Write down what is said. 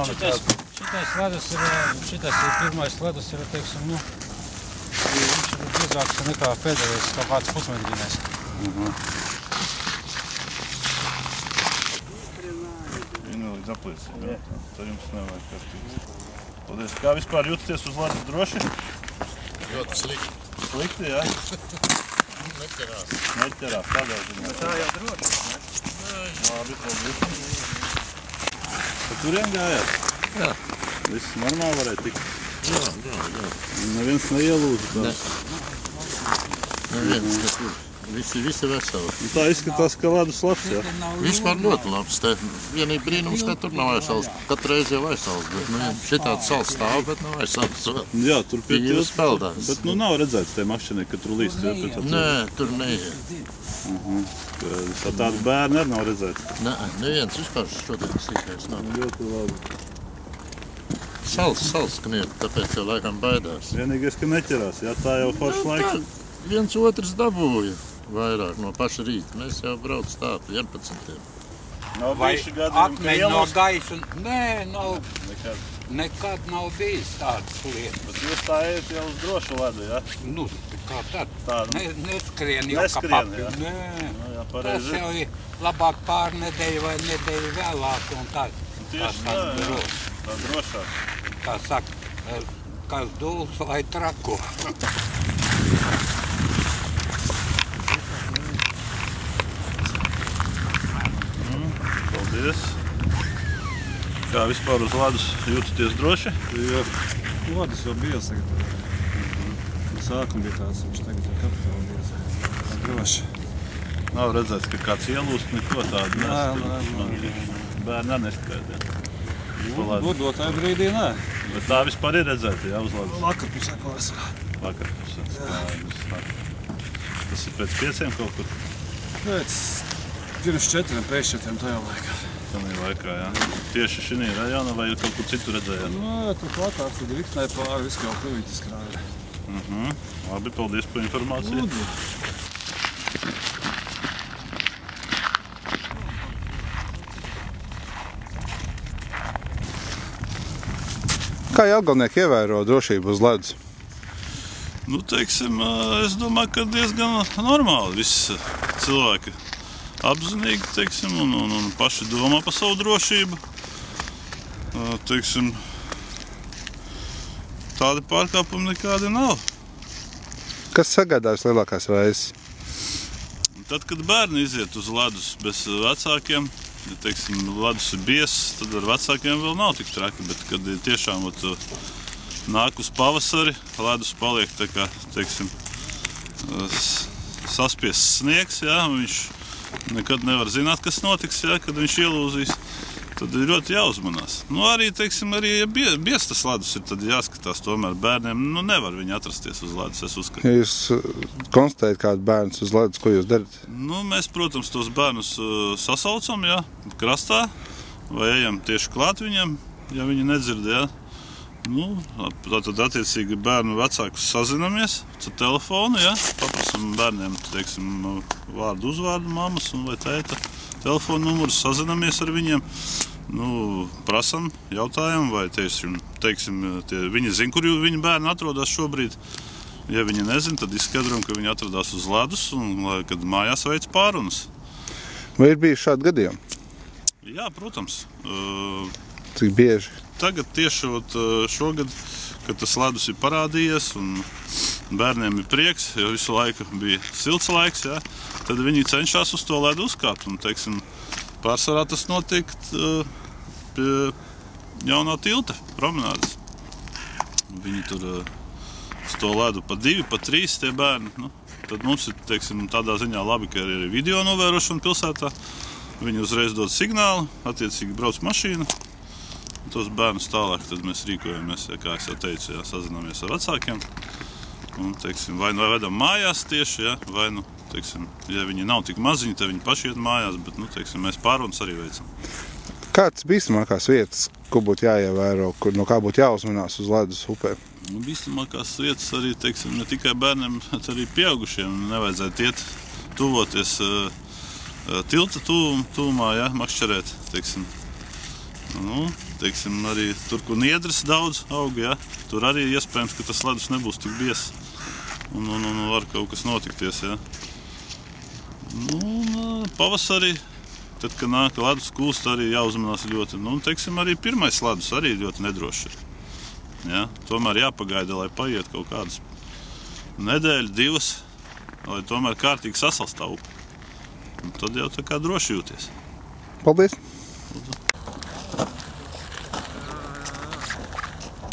Šitais ledus ir pirmais ledus ir, teiksim, nu, viņš ir biezāks nekā pēdējais kaut kāds pusmetrīnais. Viņa līdz apliecību, jā. Tā jums nevajag kārtības. Paldies. Kā vispār jūtaties uz ledus droši? Ļoti slikti. Slikti, jā? Neķerās. Neķerās, tādā ziņā. Bet tā jau droši, ne? Labi, paldies. Pa turien gājāt? Jā. Viss normāli varēja tikt? Jā. Neviens neielūza? Neviens nekur. Visi veseli. Tā izskatās, ka ledus labs, jā? Vispār ļoti labs. Vienīgi brīnums, ka tur nav aizsals. Katru reizi jau aizsals, bet šitāds sals stāv, bet nav aizsals. Jā, tur pie Viņi speldās. Bet nav redzēts tie mašķinieki, ka tur līst, jā? Nē, tur neiet. Tādi bērni arī nav redzēti? Nē, neviens vispār šodien sīkais nav. Ļoti labi. Sals kniep, tāpēc jau laikam baidās. Vienīgais, ka neķerās, jā? Tā jau foršs laiks. Viens otrs dabūja vairāk no paša rīta. Mēs jau brauc tā, 11. Nav Vai bijuši gadījumi, ka akmeņi no ielūst? gaisa? Nē, nav. Nekad. Nekad nav bijis tādas lietas. Bet jūs tā ejat jau uz drošu ledu, jā? Nu, kā tad? Tādu. Neskrien jau kā Neskrien, papi. jā? Nē. Jā, Tas pareizi. jau ir labāk pār nedēļu vai nedēļu vēlāk un tā. Tieši tā, jā. Tā drošāk. Kā saka, kas dūls vai trako. Paldies. Kā vispār uz ledus jūtaties droši? Jā, ledus jau bija sagatavot. Sākuma bija tāds, viņš tagad ir kapitāli bija droši. Nav redzēts, ka kāds ielūst, neko tādu Nē. Bērni arī neskaidē. Dotāju brīdī nē. Bet tā vispār ir redzēta, jā, uz ledus? Vakarpusē klāsā. Vakarpusē. Tas ir pēc 5 kaut kur? Pēc pirms 4, pēc 4 tajā laikā. Tādā laikā, jā. Tieši šī rajonā vai kaut kur citur redzējāt? Nu, tur platāk, tad riktnē pāri visu jau krūvītis krāja. Labi, paldies par informāciju. Kā jelgavnieki ievēro drošību uz ledus? Nu, teiksim, es domāju, ka diezgan normāli visi cilvēki apzinīgi, teiksim, un paši domā par savu drošību. Teiksim, tādi pārkāpumi nekādi nav. Kas sagādājas lielākās reizes? Tad, kad bērni iziet uz ledus bez vecākiem, ja, teiksim, ledus ir biezs, tad ar vecākiem vēl nav tik traki, bet kad tiešām nāk uz pavasari, ledus paliek tā kā, teiksim, saspiests sniegs, jā, viņš nekad nevar zināt, kas notiks, jā, kad viņš ielūzīs. Tad ir ļoti jāuzmanās. Nu, arī, teiksim, ja biezs tas ledus ir, tad jāskatās tomēr bērniem. Nu, nevar viņi atrasties uz ledus, es uzskatu. Ja jūs konstatējat kādu bērnus uz ledus, ko jūs darat? Nu, mēs, protams, tos bērnus sasaucam, jā, krastā, vai ejam tieši klāt viņiem, ja viņi nedzird, jā. Nu, tad attiecīgi bērnu vecākus sazinamies ar telefonu, jā, paprasam bērniem, teiksim, vārdu uzvārdu mammas un vai tēta telefonu numurus, sazinamies ar viņiem. Nu, prasam, jautājam, vai teiksim, viņi zina, kur viņa bērni atrodas šobrīd. Ja viņi nezina, tad izskaidrojam, ka viņi atradās uz ledus un kad mājās veic pārunas. Vai ir bijuši šādi gadījumi? Jā, protams. Cik bieži? Tagad tieši šogad, kad tas ledus ir parādījies un bērniem ir prieks, jo visu laiku bija silts laiks, jā, tad viņi cenšas uz to ledu uzkāpt. Un, teiksim, pārsvarā tas notiek pie jaunā tilta promenādes. Viņi tur uz to ledu pa 2, pa 3 tie bērni. Nu, tad mums ir, teiksim, tādā ziņā labi, ka ir video novērošana pilsētā. Viņi uzreiz dod signālu, attiecīgi brauc mašīna. Tos bērnus tālāk tad mēs rīkojamies, kā es jau teicu, jā, sazināmies ar vecākiem. Un, teiksim, vai nu vedam mājās tieši, jā, vai nu, teiksim, ja viņi nav tik maziņi, tad viņi paši iet mājās, bet, nu, teiksim, mēs pārunas arī veicam. Kāds bīstamākās vietas, ko būtu jāievēro, no kā būtu jāuzmanās uz ledus upē? Nu, bīstamākās vietas arī, teiksim, ne tikai bērniem, bet arī pieaugušiem nevajadzētu iet tuvoties tilta tuvumā, jā, makšķerēt, teiksim. Nu, teiksim, arī tur, kur niedras daudz aug, ja, tur arī iespējams, ka tas ledus nebūs tik biezs un var kaut kas notikties, ja. Un pavasarī, tad, kad nāk ledus kūst, arī jāuzmanās ļoti. Teiksim, arī pirmais ledus arī ļoti nedroši ir. Ja? Tomēr jāpagaida, lai paiet kaut kādas nedēļas, 2, lai tomēr kārtīgi sasalst augu. Un tad jau tā kā droši jūties. Paldies!